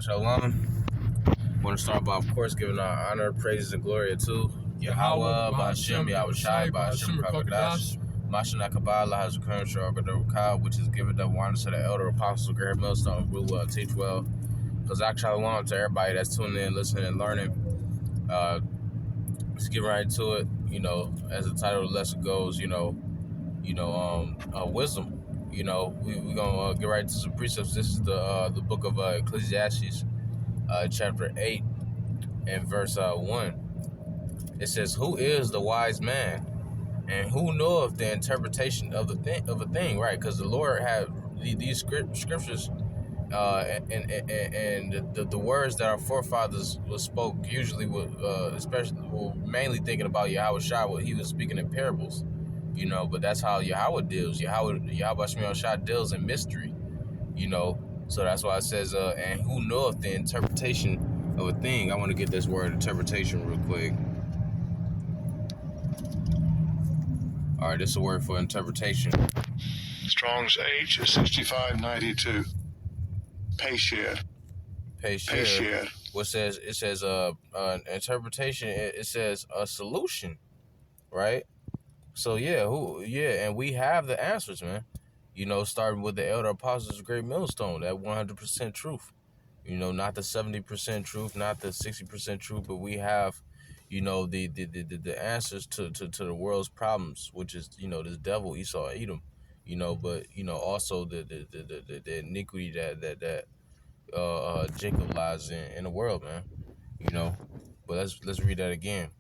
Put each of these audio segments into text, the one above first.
Shalom. Want to start by, of course, giving our honor, praises, and glory to Yahweh, Ba'ashem, Yahushai, Ba'ashem, Rakadash, Mashana Kabbalah has occurred to which is given the honor to the elder apostles, Graham Millstone, rule well, teach well. Because actually, I want to everybody that's tuning in, listening, and learning. Let's get right to it. As the title of the lesson goes, wisdom. We're gonna get right to some precepts. This is the book of Ecclesiastes, chapter 8 and verse 1. It says, "Who is the wise man, and who knoweth the interpretation of a thing?" Right, because the Lord had these scriptures, and the words that our forefathers spoke usually, mainly thinking about Yahweh Shai, what he was speaking in parables. But that's how Yahweh deals. Yahweh Shai deals in mystery. So that's why it says, and who knoweth the interpretation of a thing. I want to get this word interpretation real quick. All right, this is a word for interpretation. Strong's H is 6592. Payshed. What says it says interpretation. It says a solution, right? So and we have the answers, man. Starting with the elder apostles, Great Millstone, that 100% truth. Not the 70% truth, not the 60% truth, but we have, the answers to the world's problems, which is, this devil Esau, Edom, but also the iniquity that Jacob lies in the world, man. But let's read that again.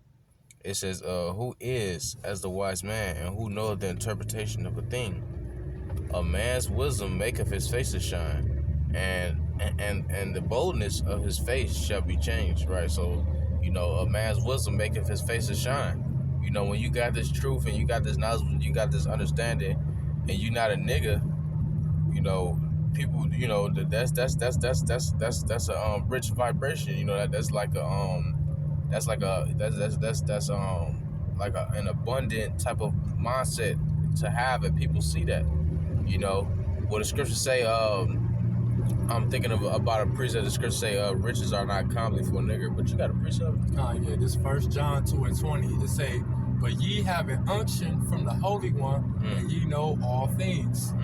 It says, "Who is as the wise man, and who knoweth the interpretation of a thing? A man's wisdom maketh his face to shine, and the boldness of his face shall be changed." Right. So, a man's wisdom maketh his face to shine. When you got this truth and you got this knowledge, when you got this understanding, and you're not a nigga, people, that's a rich vibration. That's like an abundant type of mindset to have, and people see that. What the scriptures say, I'm thinking about a precept. The scriptures say, riches are not commonly for a nigger, but you got a precept? This 1 John 2:20. It say, "But ye have an unction from the Holy One, and ye know all things."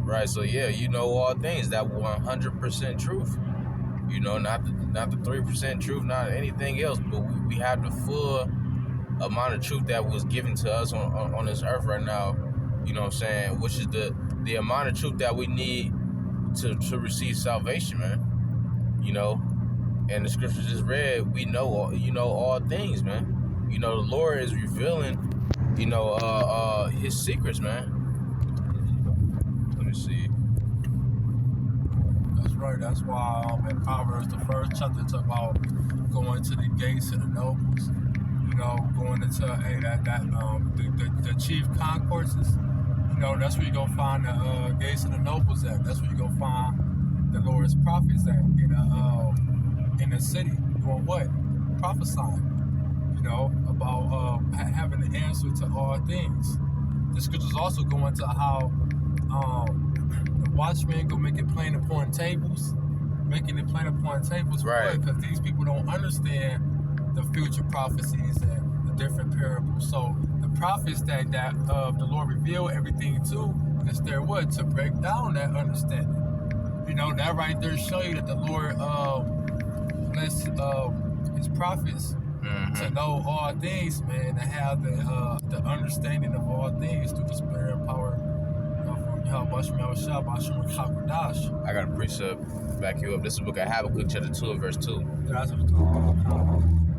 Right, so you know all things, that 100% truth. Not the 3% truth, not anything else, but we have the full amount of truth that was given to us on this earth right now. Which is the amount of truth that we need to receive salvation, man. And the scriptures just read, we know all things, man. The Lord is revealing, his secrets, man. Let me see. That's right. That's why in Proverbs, the first chapter, talk about going to the gates of the nobles. Going into the chief concourses. That's where you go find the gates of the nobles at. That's where you go find the Lord's prophets at in the city. Doing what? Prophesying. About having the answer to all things. The scriptures also go into how the watchmen go make it plain upon tables, making it plain upon tables. Right. Because these people don't understand the future prophecies and the different parables. So the prophets that the Lord revealed everything to, is there what? To break down that understanding. That right there show you that the Lord bless his prophets to know all things, man, to have the understanding of all things through the spirit and power of Yahweh Shai. I got a precept back you up. This is the book of Habakkuk, chapter 2 and verse 2.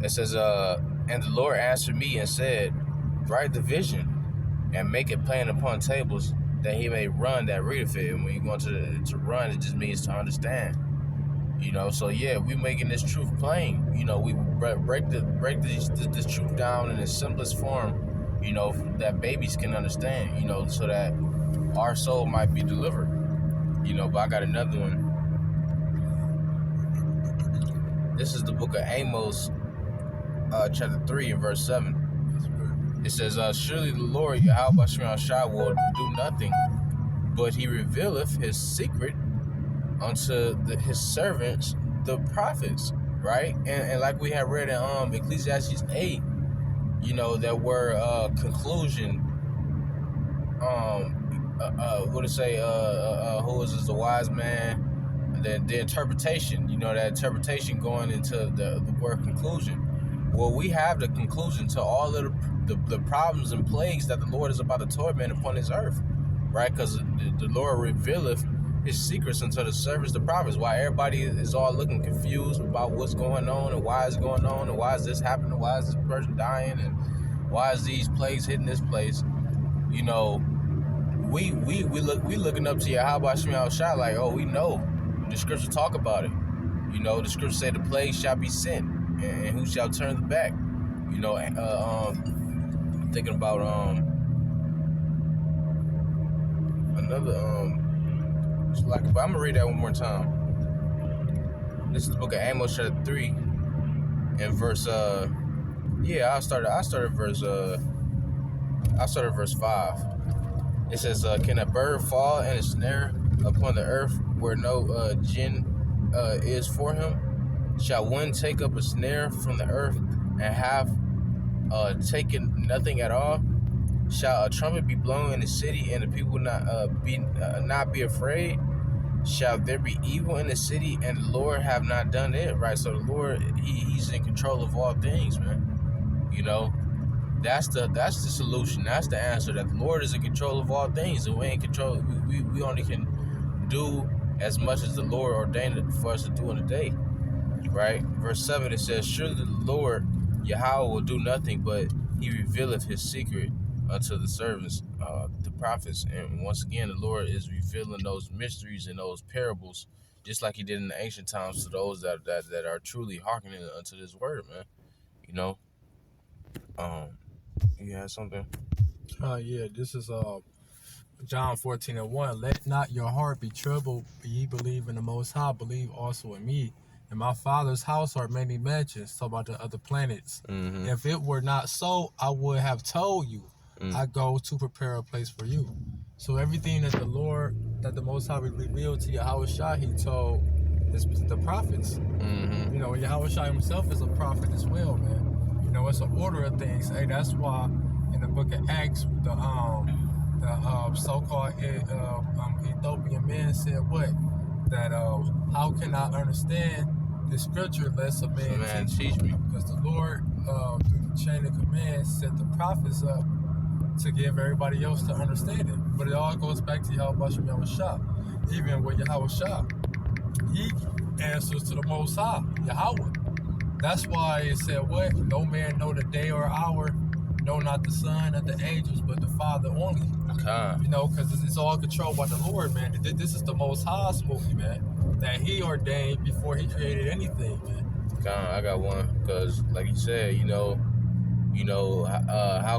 It says, "And the Lord answered me and said, Write the vision and make it plain upon tables, that he may run that readeth it." And when you go to run, it just means to understand. So we making this truth plain. We break this truth down in its simplest form, that babies can understand, so that our soul might be delivered. But I got another one. This is the book of Amos, chapter 3 and verse 7. It says, "Surely the Lord Yahweh Shai will do nothing, but he revealeth his secret unto his servants, the prophets, right? And like we have read in Ecclesiastes 8, that word conclusion. What to say? Who is this? The wise man. The interpretation. That interpretation going into the word conclusion. Well, we have the conclusion to all of the problems and plagues that the Lord is about to torment upon His earth, right? Because the Lord revealeth His secrets unto the servants, the prophets. Why everybody is all looking confused about what's going on and why it's going on and why is this happening? Why is this person dying and why is these plagues hitting this place? We looking up to Yahweh Shema Shai like, oh, we know the scriptures talk about it. The scriptures say the plague shall be sent, and who shall turn the back? Thinking about another but I'm gonna read that one more time. This is the book of Amos chapter 3 and verse I started verse 5. It says, can a bird fall in a snare upon the earth where no gin is for him? Shall one take up a snare from the earth and have taken nothing at all? Shall a trumpet be blown in the city and the people not be afraid? Shall there be evil in the city and the Lord have not done it? Right. So the Lord, He's in control of all things, man. That's the solution. That's the answer. That the Lord is in control of all things, and we ain't control. We only can do as much as the Lord ordained it for us to do in a day. Right. Verse 7, it says, surely the Lord Yahweh will do nothing, but He revealeth His secret unto the servants, the prophets. And once again, the Lord is revealing those mysteries and those parables, just like He did in the ancient times, to those that are truly hearkening unto this word, man. You had something? Yeah, this is John 14:1. Let not your heart be troubled. Ye believe in the Most High, believe also in me. In my Father's house are many mansions. Talk about the other planets. Mm-hmm. If it were not so, I would have told you. I go to prepare a place for you. So everything that the Most High revealed to Yahweh Shai, He told the prophets. Mm-hmm. Yahweh Shai Himself is a prophet as well, man. It's an order of things. Hey, that's why in the book of Acts, the so-called Ethiopian man said what? That how can I understand the scripture unless a man teach me? Because the Lord, through the chain of command, set the prophets up to give everybody else to understand it. But it all goes back to Yahweh Shai. Even with Yahweh Shai, He answers to the Most High, Yahweh. That's why it said what? No man know the day or hour, no, not the Son and the angels, but the Father only. Because it's all controlled by the Lord, man. This is the Most High spoken, man, that He ordained before He created anything, man. I got one, because like you said, how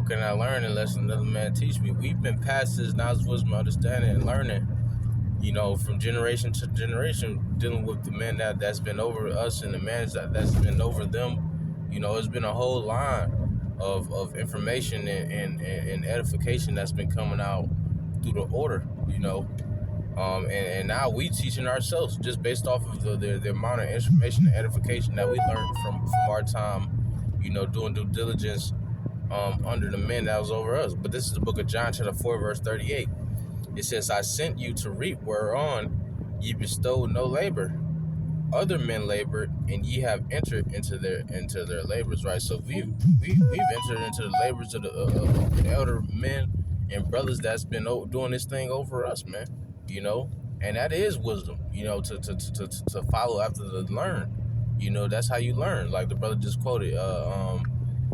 can I learn unless another man teach me? We've been past this knowledge, wisdom, understanding, and learning, from generation to generation, dealing with the men that's been over us and the men that's been over them. It's been a whole line of information and edification that's been coming out through the order, and now we teaching ourselves just based off of the amount of information and edification that we learned from our time, doing due diligence under the men that was over us. But this is the book of John chapter 4 verse 38. It says, I sent you to reap whereon ye bestowed no labor. Other men labored, and ye have entered into their labors, right? So we've entered into the labors of the elder men and brothers that's been doing this thing over us, man. And that is wisdom, to follow after the learn. That's how you learn. Like the brother just quoted, how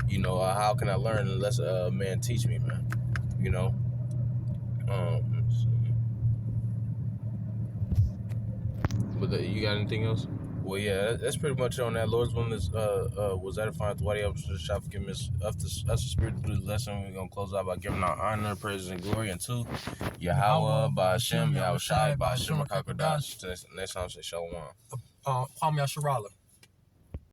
can I learn unless a man teach me, man? But you got anything else? Well, yeah, that's pretty much on that. Lord's willing was edifying to Wadi Elvis to the shop for giving us the spirit to do the lesson. We're going to close out by giving our honor, praise, and glory unto Yahweh, by Hashem, Yahweh Shai, by Hashem, HaKadosh. Next time, say Shalom. Kwame Asherala.